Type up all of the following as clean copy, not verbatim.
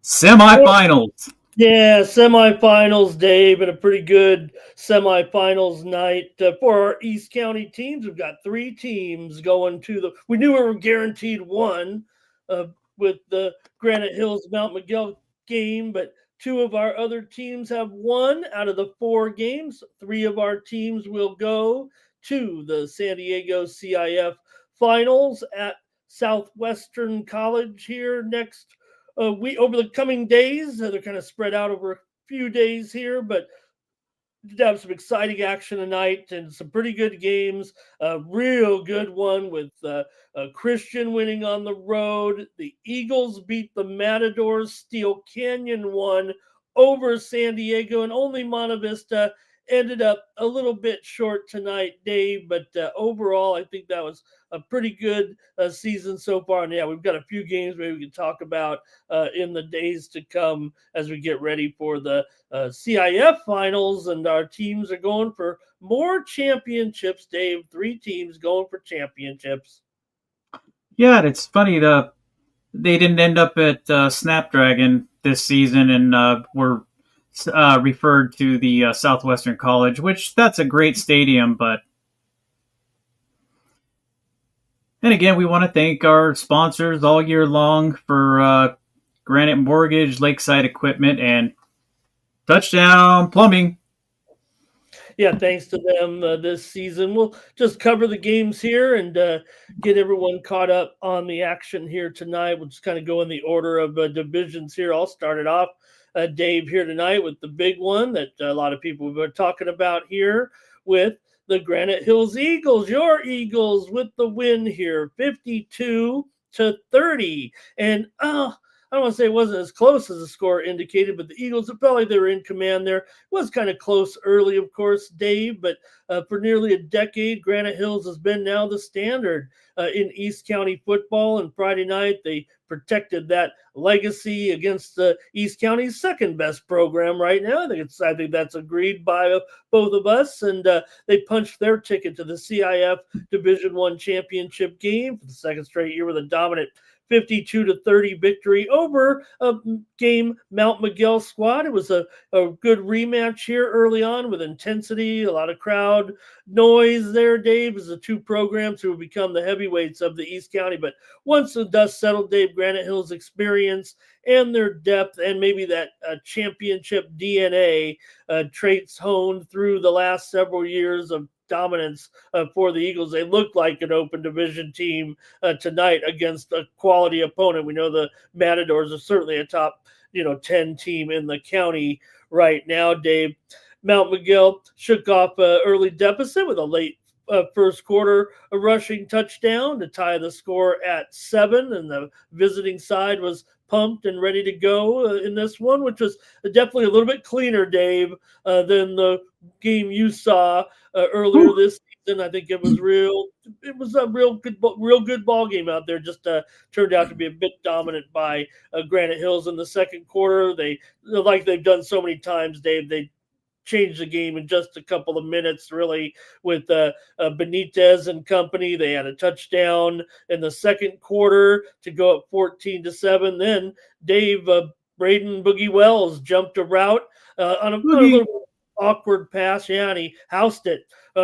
Semifinals. Yeah, semifinals, Dave, and a pretty good semifinals night for our East County teams. We've got three teams going to the. We knew we were guaranteed one uh, with the Granite Hills Mount Miguel game, but two of our other teams have won out of the four games. Three of our teams will go to the San Diego CIF finals at Southwestern College here next we over the coming days. They're kind of spread out over a few days here, but have some exciting action tonight and some pretty good games. A real good one with Christian winning on the road. The Eagles beat the Matadors. Steel Canyon won over San Diego, and only Monta Vista ended up a little bit short tonight, Dave. But overall, I think that was a pretty good season so far. And yeah, we've got a few games maybe we can talk about in the days to come as we get ready for the CIF finals, and our teams are going for more championships. Dave, three teams going for championships. Yeah, it's funny. They didn't end up at Snapdragon this season, and were referred to the Southwestern College, which that's a great stadium. But and again, we want to thank our sponsors all year long for Granite Mortgage, Lakeside Equipment, and Touchdown Plumbing. Yeah, thanks to them this season. We'll just cover the games here and get everyone caught up on the action here tonight. We'll just kind of go in the order of divisions here. I'll start it off, Dave, here tonight with the big one that a lot of people have been talking about here with the Granite Hills Eagles. Your Eagles with the win here, 52-30. And I don't want to say it wasn't as close as the score indicated, but the Eagles, it felt like they were in command there. It was kind of close early, of course, Dave, but for nearly a decade, Granite Hills has been now the standard in East County football. And Friday night, they protected that legacy against East County's second best program right now. I think that's agreed by both of us. And they punched their ticket to the CIF Division I championship game for the second straight year with a dominant 52-30 victory over a game Mount Miguel squad. It was a good rematch here early on with intensity, a lot of crowd noise there, Dave, as the two programs who have become the heavyweights of the East County. But once the dust settled, Dave, Granite Hills' experience and their depth and maybe that championship DNA traits honed through the last several years of dominance for the Eagles. They look like an open division team tonight against a quality opponent. We know the Matadors are certainly a top 10 team in the county right now, Dave. Mount Miguel shook off an early deficit with a late first quarter a rushing touchdown to tie the score at 7, and the visiting side was pumped and ready to go in this one, which was definitely a little bit cleaner, Dave, than the game you saw earlier this season. I think it was a real good ball game out there. Just turned out to be a bit dominant by Granite Hills in the second quarter. They, like they've done so many times, Dave, they changed the game in just a couple of minutes, really, with Benitez and company. They had a touchdown in the second quarter to go up 14-7. Then Dave Braden Boogie Wells jumped a route on a little awkward pass, and he housed it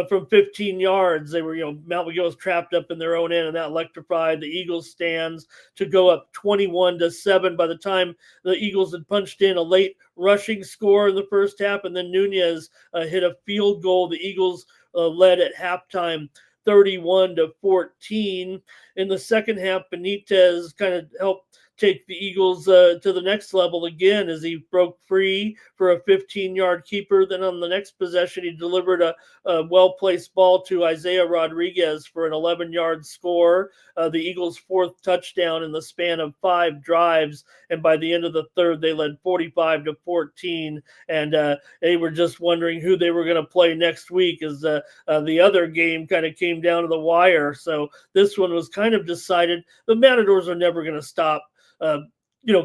from 15 yards. They were, Mount Miguel was trapped up in their own end, and that electrified the Eagles stands to go up 21-7 by the time the Eagles had punched in a late rushing score in the first half, and then Nunez hit a field goal. The Eagles led at halftime 31-14. In the second half, Benitez kind of helped take the Eagles to the next level again as he broke free for a 15-yard keeper. Then on the next possession, he delivered a well-placed ball to Isaiah Rodriguez for an 11-yard score. The Eagles' fourth touchdown in the span of 5 drives, and by the end of the third, they led 45-14, and they were just wondering who they were going to play next week as the other game kind of came down to the wire. So this one was kind of decided. The Matadors are never going to stop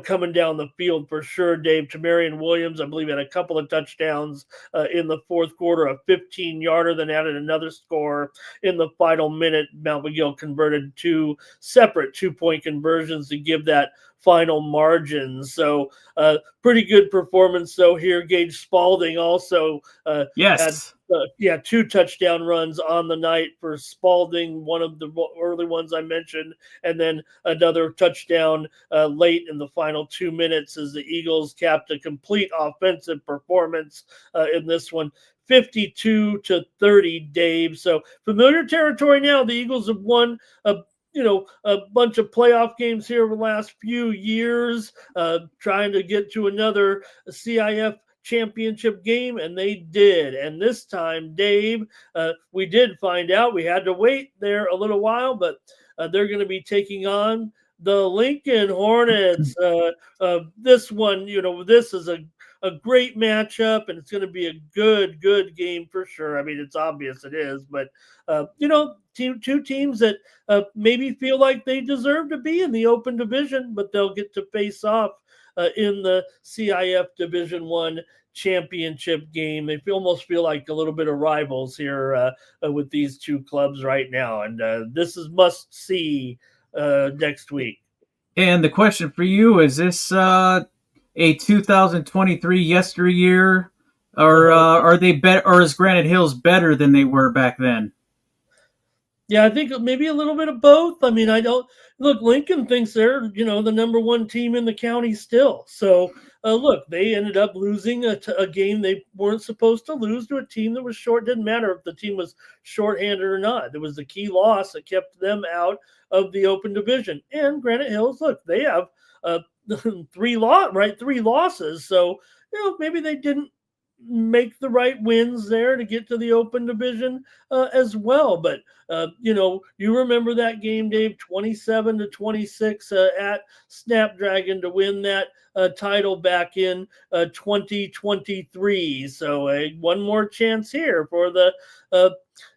coming down the field for sure, Dave. Tamarian Williams, I believe, had a couple of touchdowns in the fourth quarter, a 15-yarder, then added another score in the final minute. Mount Miguel converted 2 separate 2-point conversions to give that final margins. So pretty good performance though here. Gage Spalding also had Yes. yeah, 2 touchdown runs on the night for Spalding, one of the early ones I mentioned, and then another touchdown late in the final 2 minutes as the Eagles capped a complete offensive performance in this one. 52-30, Dave. So familiar territory now. The Eagles have won a bunch of playoff games here over the last few years, trying to get to another CIF championship game, and they did. And this time, Dave, we did find out. We had to wait there a little while, but they're going to be taking on the Lincoln Hornets. This one, this is a great matchup, and it's going to be a good game for sure. I mean, it's obvious it is, but two teams that maybe feel like they deserve to be in the open division, but they'll get to face off in the CIF Division One championship game. They almost feel like a little bit of rivals here with these two clubs right now, and this is must see next week. And the question for you is: this a 2023 yesteryear, or are they better, or is Granite Hills better than they were back then? Yeah, I think maybe a little bit of both. I mean, I don't look. Lincoln thinks they're the number one team in the county still. So look, they ended up losing a game they weren't supposed to lose to a team that was short. Didn't matter if the team was shorthanded or not. It was the key loss that kept them out of the open division. And Granite Hills, look, they have uh, three losses. So maybe they didn't make the right wins there to get to the open division as well. But you remember that game, Dave, 27-26 at Snapdragon to win that title back in 2023. So one more chance here for the uh,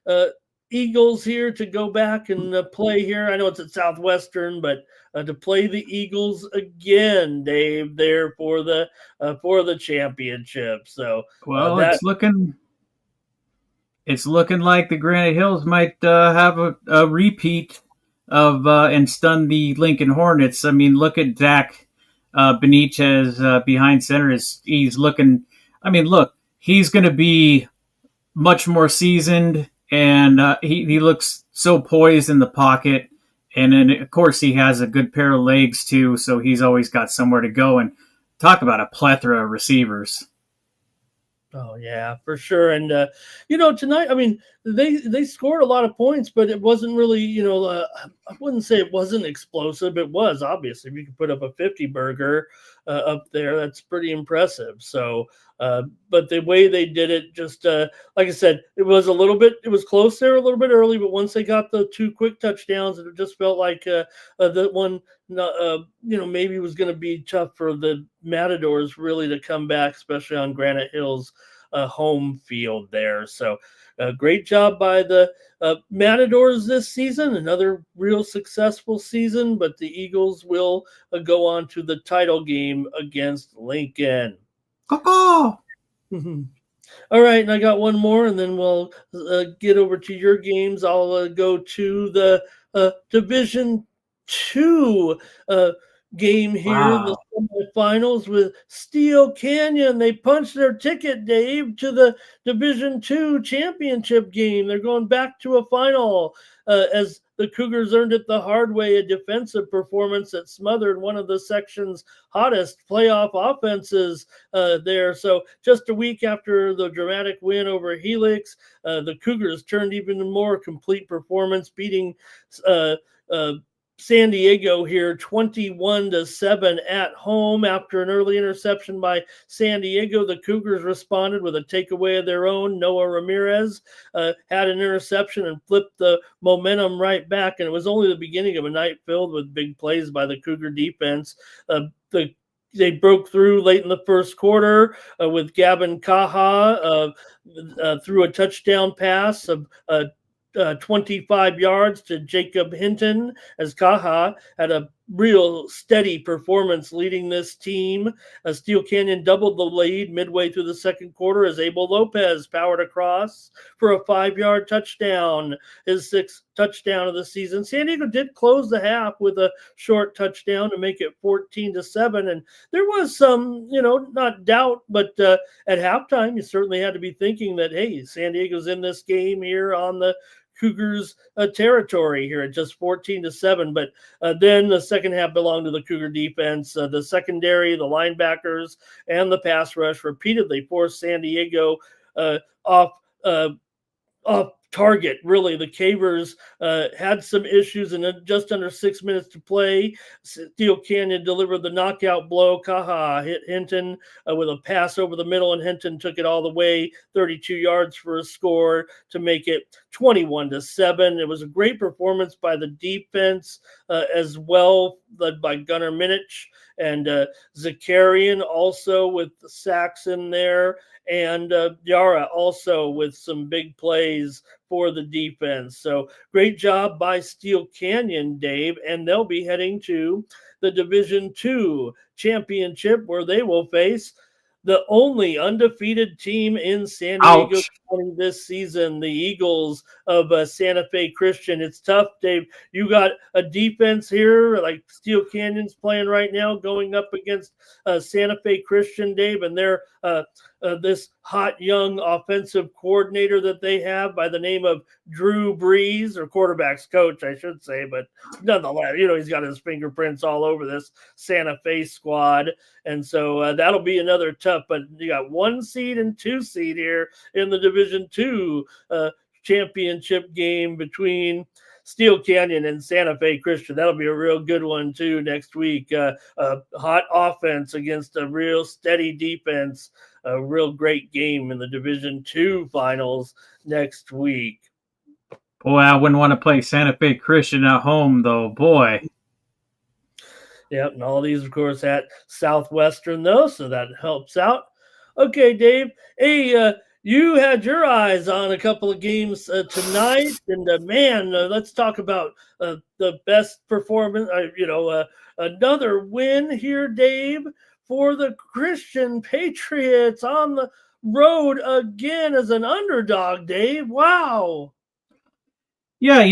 uh, Eagles here to go back and play here. I know it's at Southwestern, but to play the Eagles again, Dave, there for the championship. So Well, that it's looking like the Granite Hills might have a repeat of and stun the Lincoln Hornets. I mean, look at Zach Benitez behind center. He's looking? I mean, look, he's going to be much more seasoned, and he looks so poised in the pocket. And then, of course, he has a good pair of legs too, so he's always got somewhere to go. And talk about a plethora of receivers. Oh yeah, for sure. And tonight, I mean, they scored a lot of points, but it wasn't really, I wouldn't say it wasn't explosive. It was obviously. If you could put up a 50 burger up there, that's pretty impressive. So, but the way they did it, just like I said, it was close there a little bit early, but once they got the 2 quick touchdowns, it just felt like the one maybe was going to be tough for the Matadors really to come back, especially on Granite Hills home field there. So great job by the Matadors this season. Another real successful season, but the Eagles will go on to the title game against Lincoln. Caw. All right, and I got one more, and then we'll get over to your games. I'll go to the Division Two game here, the Wow. semifinals with Steel Canyon. They punched their ticket, Dave, to the Division Two championship game. They're going back to a final as the Cougars earned it the hard way, a defensive performance that smothered one of the section's hottest playoff offenses there. So just a week after the dramatic win over Helix, the Cougars turned even more complete performance, beating uh, uh, San Diego here 21-7 at home after an early interception by San Diego. The Cougars responded with a takeaway of their own. Noah Ramirez had an interception and flipped the momentum right back, and it was only the beginning of a night filled with big plays by the Cougar defense. They broke through late in the first quarter with Gavin Kaha through a touchdown pass of 25 yards to Jacob Hinton as Kaha had a real steady performance leading this team. Steel Canyon doubled the lead midway through the second quarter as Abel Lopez powered across for a 5-yard touchdown, his sixth touchdown of the season. San Diego did close the half with a short touchdown to make it 14-7, and there was some, not doubt, but at halftime, you certainly had to be thinking that, hey, San Diego's in this game here on the Cougars territory here at just 14-7. But then the second half belonged to the Cougar defense. The secondary, the linebackers, and the pass rush repeatedly forced San Diego off off target. Really, the Cavers had some issues, and just under 6 minutes to play, Steel Canyon delivered the knockout blow. Kaha hit Hinton with a pass over the middle, and Hinton took it all the way 32 yards for a score to make it 21-7. It was a great performance by the defense as well, led by Gunnar Minich and Zakarian, also with the sacks in there, and Yara also with some big plays for the defense. So great job by Steel Canyon, Dave, and they'll be heading to the Division II championship where they will face the only undefeated team in San Diego Ouch. County this season, the Eagles of Santa Fe Christian. It's tough, Dave. You got a defense here like Steel Canyon's playing right now going up against Santa Fe Christian, Dave, and they're this hot young offensive coordinator that they have by the name of Drew Brees, or quarterback's coach, I should say, but nonetheless, he's got his fingerprints all over this Santa Fe squad. And so that'll be another tough, but you got 1 seed and 2 seed here in the Division II championship game between Steel Canyon and Santa Fe Christian. That'll be a real good one too next week. A hot offense against a real steady defense. A real great game in the Division II finals next week. Boy, I wouldn't want to play Santa Fe Christian at home, though. Boy. Yep, and all these, of course, at Southwestern, though, so that helps out. Okay, Dave. Hey, you had your eyes on a couple of games tonight, and man, let's talk about the best performance. Another win here, Dave, for the Christian Patriots on the road again as an underdog, Dave. Wow. Yeah,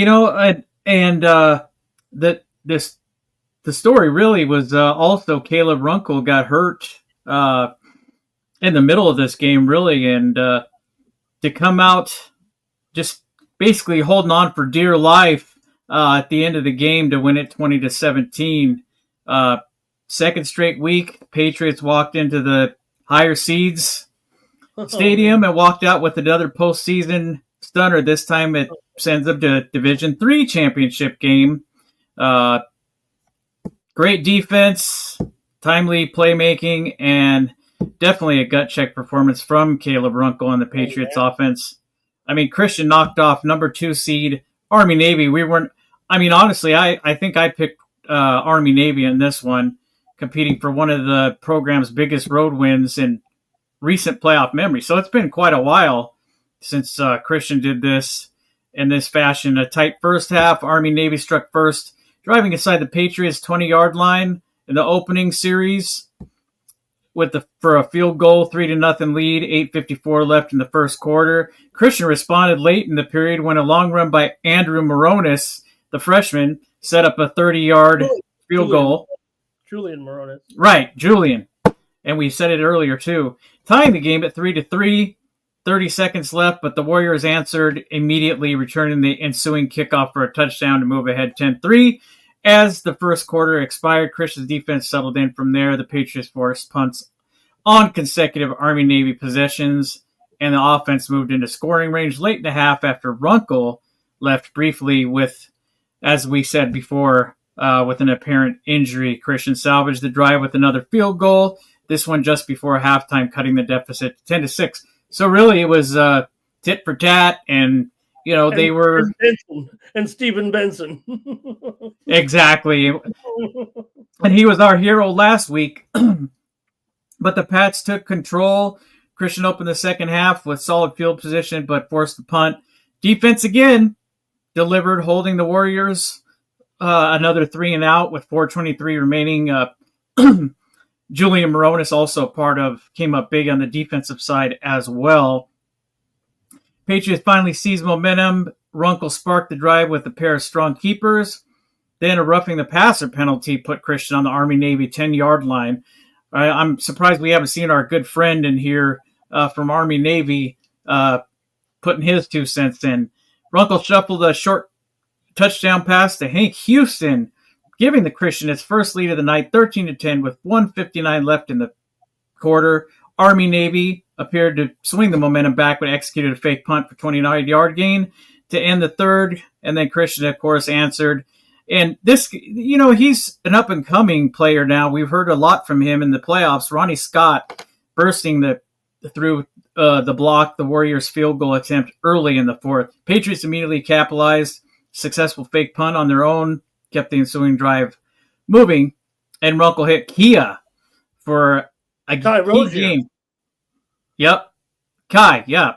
the story really was also Caleb Runkle got hurt in the middle of this game, really, and to come out just basically holding on for dear life at the end of the game to win it 20-17. Second straight week, Patriots walked into the higher seeds stadium and walked out with another postseason stunner. This time it sends them to Division III championship game. Great defense, timely playmaking, and definitely a gut check performance from Caleb Runkle and the Patriots offense. I mean, Christian knocked off number 2 seed Army Navy. Honestly, I think I picked Army Navy in this one, competing for one of the program's biggest road wins in recent playoff memory. So it's been quite a while since Christian did this in this fashion. A tight first half. Army Navy struck first, driving inside the Patriots' 20-yard line in the opening series for a field goal, 3-0 lead, 8:54 left in the first quarter. Christian responded late in the period when a long run by Andrew Moronis, the freshman, set up a 30-yard field goal. Julian Moronis. Right, Julian. And we said it earlier, too. Tying the game at 3-3, 30 seconds left, but the Warriors answered immediately, returning the ensuing kickoff for a touchdown to move ahead 10-3. As the first quarter expired, Christian's defense settled in from there. The Patriots forced punts on consecutive Army-Navy possessions, and the offense moved into scoring range late in the half after Runkle left briefly with, as we said before, with an apparent injury. Christian salvaged the drive with another field goal, this one just before halftime, cutting the deficit to 10-6. So really it was tit for tat, and they were... And Stephen Benson. Exactly. And he was our hero last week. But the Pats took control. Christian opened the second half with solid field position, but forced the punt. Defense again delivered, holding the Warriors another 3-and-out with 4:23 remaining. Julian Moronis also came up big on the defensive side as well. Patriots finally seized momentum. Runkle sparked the drive with a pair of strong keepers. Then a roughing the passer penalty put Christian on the Army-Navy 10-yard line. I'm surprised we haven't seen our good friend in here from Army-Navy putting his 2 cents in. Runkle shuffled a short touchdown pass to Hank Houston, giving the Christian its first lead of the night, 13-10, with 1:59 left in the quarter. Army-Navy appeared to swing the momentum back, but executed a fake punt for 29-yard gain to end the third. And then Christian, of course, answered. And this, he's an up-and-coming player now. We've heard a lot from him in the playoffs. Ronnie Scott bursting through the block, the Warriors' field goal attempt early in the fourth. Patriots immediately capitalized. Successful fake punt on their own, kept the ensuing drive moving, and Runkle hit Kia for a key game. Yep. Kai, yeah.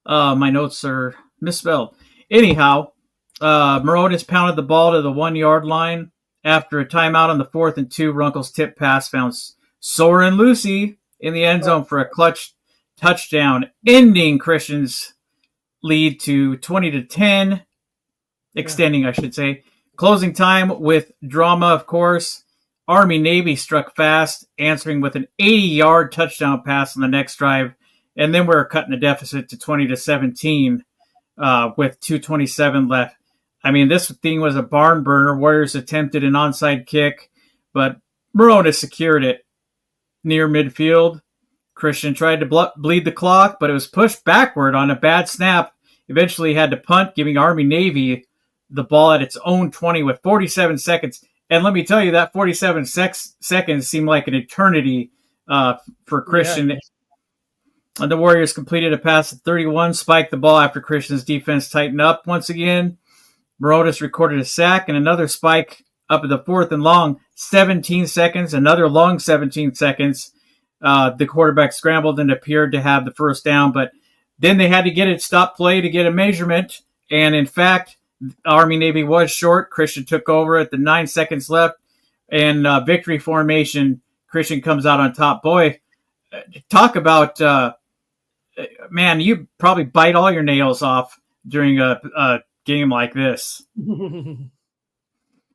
My notes are misspelled. Anyhow, Moronis pounded the ball to the 1-yard line. After a timeout on the 4th and 2, Runkle's tip pass found Soren Lucy in the end zone for a clutch touchdown, ending Christian's lead to 20-10, extending, I should say. Closing time with drama, of course. Army-Navy struck fast, answering with an 80-yard touchdown pass on the next drive. And then we're cutting the deficit to 20-17 with 2:27 left. I mean, this thing was a barn burner. Warriors attempted an onside kick, but Moronis secured it near midfield. Christian tried to bleed the clock, but it was pushed backward on a bad snap. Eventually had to punt, giving Army-Navy the ball at its own 20 with 47 seconds. And let me tell you, that 47 seconds seemed like an eternity for Christian. Yeah. And the Warriors completed a pass at 31, spiked the ball after Christian's defense tightened up once again. Moronis recorded a sack and another spike up at the 4th and long, 17 seconds, another long 17 seconds. The quarterback scrambled and appeared to have the first down, but then they had to get it stop play to get a measurement. And in fact, Army-Navy was short. Christian took over at the 9 seconds left. And victory formation, Christian comes out on top. Boy, talk about, man, you probably bite all your nails off during a game like this.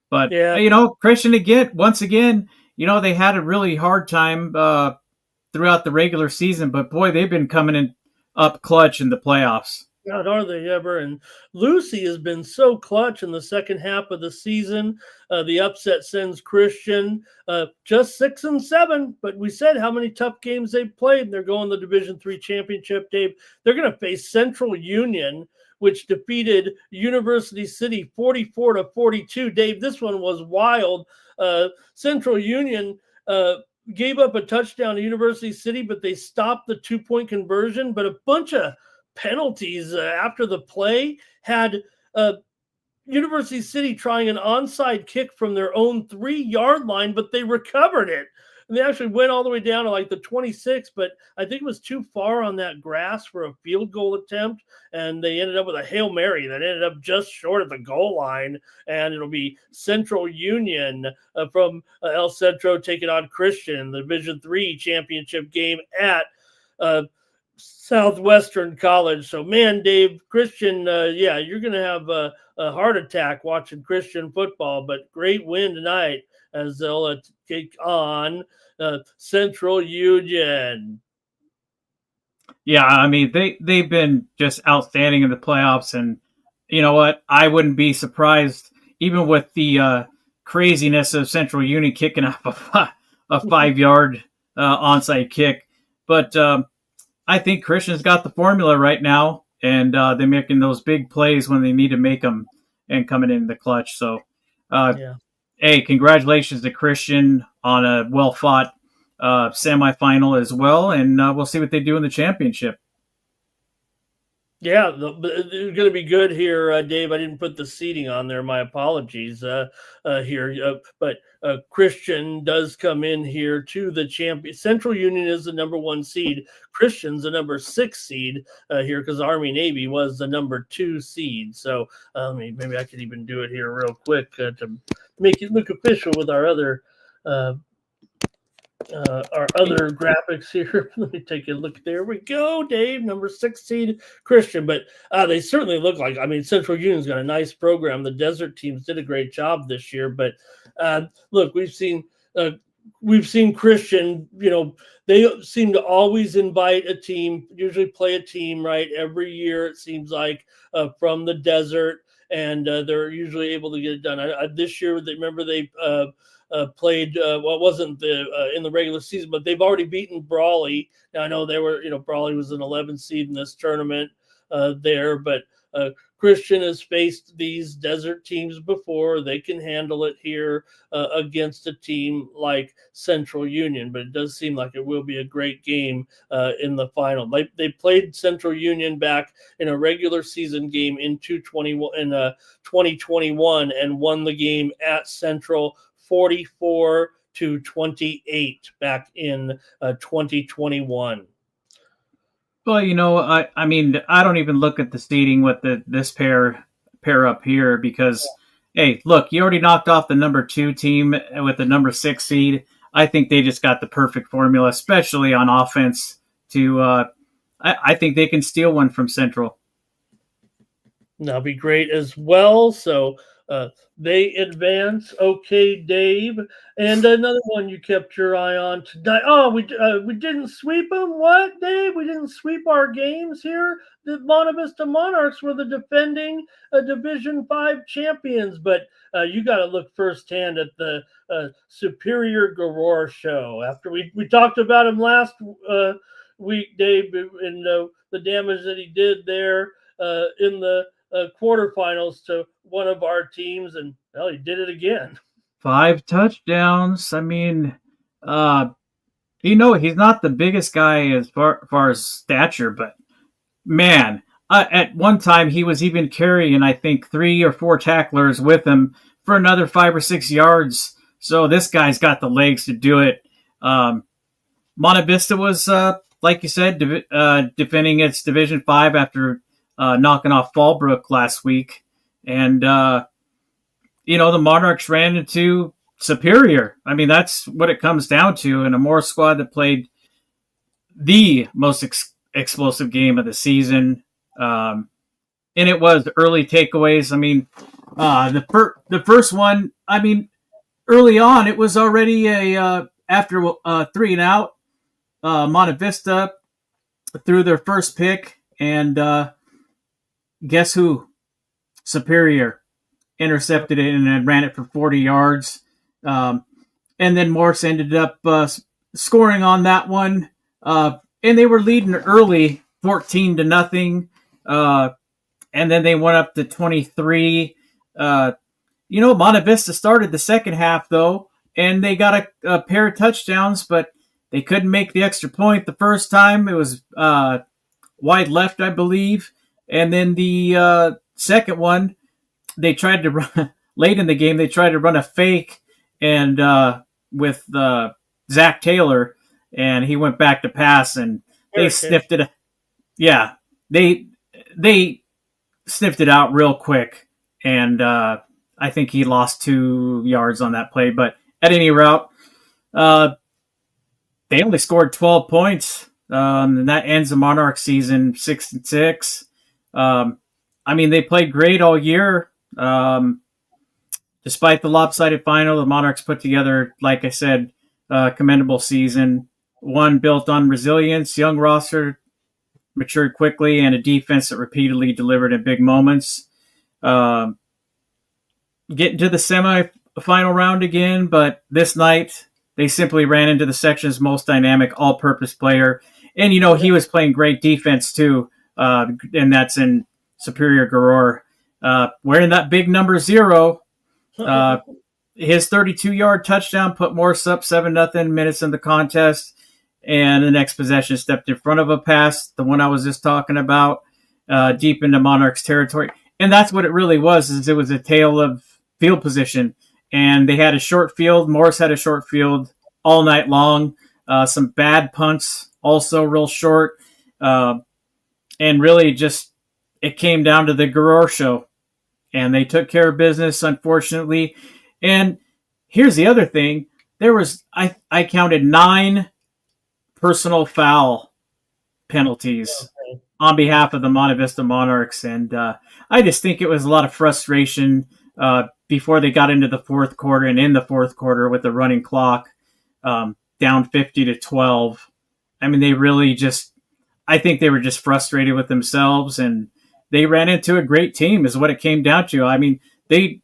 But, yeah. Christian, once again, they had a really hard time throughout the regular season. But, boy, they've been coming in up clutch in the playoffs. God, are they ever? And Lucy has been so clutch in the second half of the season. The upset sends Christian just 6-7. But we said how many tough games they've played. They're going to the Division III championship, Dave. They're going to face Central Union, which defeated University City 44-42. Dave, this one was wild. Central Union gave up a touchdown to University City, but they stopped the 2-point conversion. But a bunch of penalties after the play had University City trying an onside kick from their own 3-yard line, but they recovered it. And they actually went all the way down to like the 26, but I think it was too far on that grass for a field goal attempt. And they ended up with a Hail Mary that ended up just short of the goal line. And it'll be Central Union from El Centro taking on Christian, the Division III championship game at Southwestern College. So, man, Dave, Christian, you're going to have a heart attack watching Christian football, but great win tonight as they'll take on Central Union. Yeah, I mean, they've been just outstanding in the playoffs, and you know what? I wouldn't be surprised, even with the craziness of Central Union kicking up a 5-yard onside kick. But I think Christian's got the formula right now, and they're making those big plays when they need to make them and coming in the clutch. So, hey, congratulations to Christian on a well-fought semifinal as well, and we'll see what they do in the championship. Yeah, it's going to be good here, Dave. I didn't put the seating on there. My apologies here. But Christian does come in here to the champion. Central Union is the number 1 seed. Christian's the number 6 seed here because Army Navy was the number 2 seed. So maybe I could even do it here real quick to make it look official with uh, our other graphics here. Let me take a look. There we go, Dave. Number 6 seed Christian, but they certainly look like. I mean, Central Union's got a nice program. The Desert teams did a great job this year, but look, we've seen Christian. You know, they seem to always invite a team. Usually play a team right every year. It seems like from the Desert. And they're usually able to get it done. This year, remember they played well, it wasn't the in the regular season, but they've already beaten Brawley. Now I know they were, Brawley was an 11 seed in this tournament there, but Christian has faced these Desert teams before. They can handle it here against a team like Central Union, but it does seem like it will be a great game in the final. They played Central Union back in a regular season game in 2021 and won the game at Central 44-28 back in 2021. Well, I mean, I don't even look at the seeding with this pair up here because, hey, look, you already knocked off the number 2 team with the number 6 seed. I think they just got the perfect formula, especially on offense. I think they can steal one from Central. That'll be great as well. So they advance. Okay, Dave. And another one you kept your eye on tonight. Oh, we didn't sweep them. What, Dave? We didn't sweep our games here. The Monta Vista Monarchs were the defending Division 5 champions, but you got to look firsthand at the Superior Garor show. After we talked about him last week, Dave, and the damage that he did there in the quarterfinals to one of our teams, and well, he did it again. 5 touchdowns. I mean, he's not the biggest guy as far as stature, but man, at one time he was even carrying, I think, 3 or 4 tacklers with him for another 5 or 6 yards. So this guy's got the legs to do it. Monta Vista was, like you said, defending its Division 5 after knocking off Fallbrook last week. And, the Monarchs ran into Superior. I mean, that's what it comes down to. And a Moore squad that played the most explosive game of the season. And it was early takeaways. I mean, the first one, I mean, early on, it was already after 3 and out. Monta Vista threw their first pick, and guess who? Superior intercepted it and ran it for 40 yards. And then Morse ended up scoring on that one. And they were leading early, 14-0. And then they went up to 23. Monta Vista started the second half, though, and they got a pair of touchdowns, but they couldn't make the extra point the first time. It was wide left, I believe. And then the second one, they tried to run late in the game. They tried to run a fake and with Zach Taylor, and he went back to pass, and they sniffed it. Yeah, they sniffed it out real quick, and I think he lost 2 yards on that play. But at any route, they only scored 12 points, and that ends the Monarch season 6-6. I mean, they played great all year. Despite the lopsided final, the Monarchs put together, like I said, a commendable season. One built on resilience, young roster, matured quickly, and a defense that repeatedly delivered in big moments. Getting to the semi-final round again, but this night they simply ran into the section's most dynamic all-purpose player. And, he was playing great defense, too, and that's in Superior Garor. Wearing that big number 0, his 32-yard touchdown put Morse up 7-0 minutes in the contest, and the next possession stepped in front of a pass, the one I was just talking about. deep into Monarchs territory. And that's what it really was. Is it was a tale of field position, and they had a short field. Morris had a short field all night long. Some bad punts, also real short, uh, and really just it came down to the Garor show, and they took care of business, unfortunately. And here's the other thing: there was I counted 9 personal foul penalties on behalf of the Monte Vista Monarchs, and I just think it was a lot of frustration before they got into the fourth quarter and in the fourth quarter with the running clock down 50-12. I mean, they really just I think they were just frustrated with themselves, and they ran into a great team. Is what it came down to. I mean, they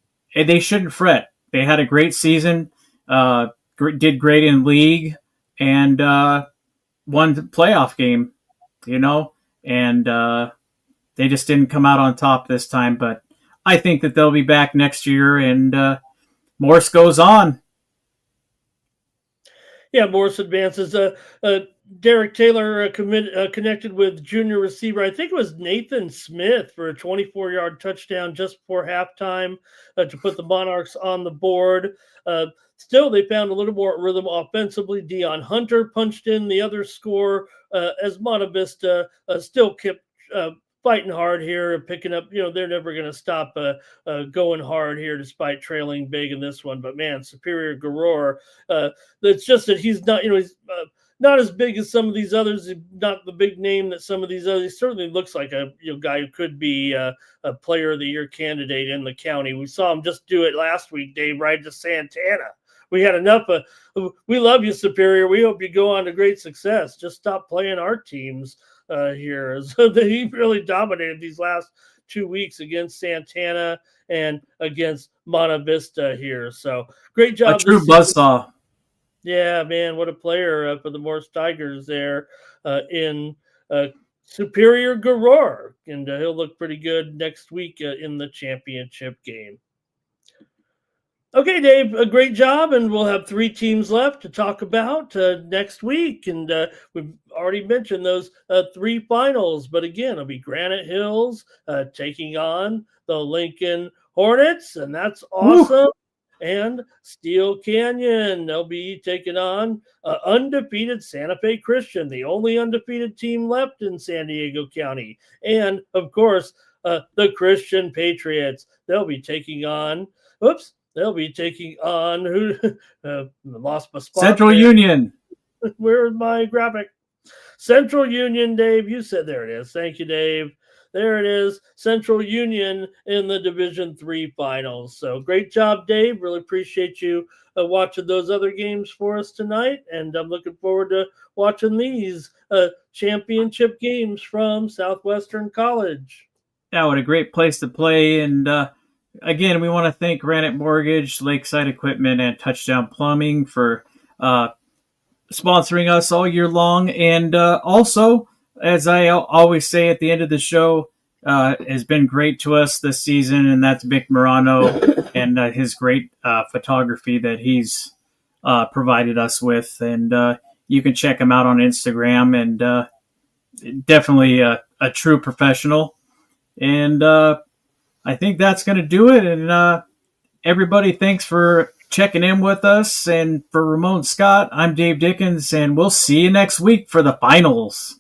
shouldn't fret. They had a great season, did great in league, and won the playoff game. You know, and they just didn't come out on top this time. But I think that they'll be back next year, and Morse goes on. Yeah, Morris advances. Derek Taylor connected with junior receiver. I think it was Nathan Smith for a 24-yard touchdown just before halftime to put the Monarchs on the board. Still, they found a little more rhythm offensively. Deion Hunter punched in the other score as Monte Vista still kept fighting hard here, picking up. They're never going to stop going hard here despite trailing big in this one. But man, Superior Garor. It's just that he's not, he's not as big as some of these others. Not the big name that some of these others. He certainly looks like a guy who could be a Player of the Year candidate in the county. We saw him just do it last week, Dave, right to Santana. We had enough of. We love you, Superior. We hope you go on to great success. Just stop playing our teams here. So that he really dominated these last 2 weeks against Santana and against Monte Vista here. So great A job true this season. buzzsaw. Yeah, man, what a player for the Morse Tigers there in Superior Garor. And he'll look pretty good next week in the championship game. Okay, Dave, a great job, and we'll have 3 teams left to talk about next week. And we've already mentioned those 3 finals, but again, it'll be Granite Hills taking on the Lincoln Hornets, and that's Woo. awesome. And Steel Canyon, they'll be taking on undefeated Santa Fe Christian, the only undefeated team left in San Diego County. And of course, the Christian Patriots, they'll be taking on. Oops. They'll be taking on who lost my spot Central there. Union. Where's my graphic? Central Union, Dave. You said there it is. Thank you, Dave. There it is. Central Union in the Division 3 finals. So great job, Dave. Really appreciate you watching those other games for us tonight. And I'm looking forward to watching these championship games from Southwestern College. Yeah, what a great place to play. And again, we want to thank Granite Mortgage, Lakeside Equipment, and Touchdown Plumbing for sponsoring us all year long. And also, as I always say at the end of the show, has been great to us this season, and that's Vic Morano and his great photography that he's provided us with. And you can check him out on Instagram, and definitely a true professional. And I think that's going to do it. And everybody, thanks for checking in with us. And for Ramon Scott, I'm Dave Dickens, and we'll see you next week for the finals.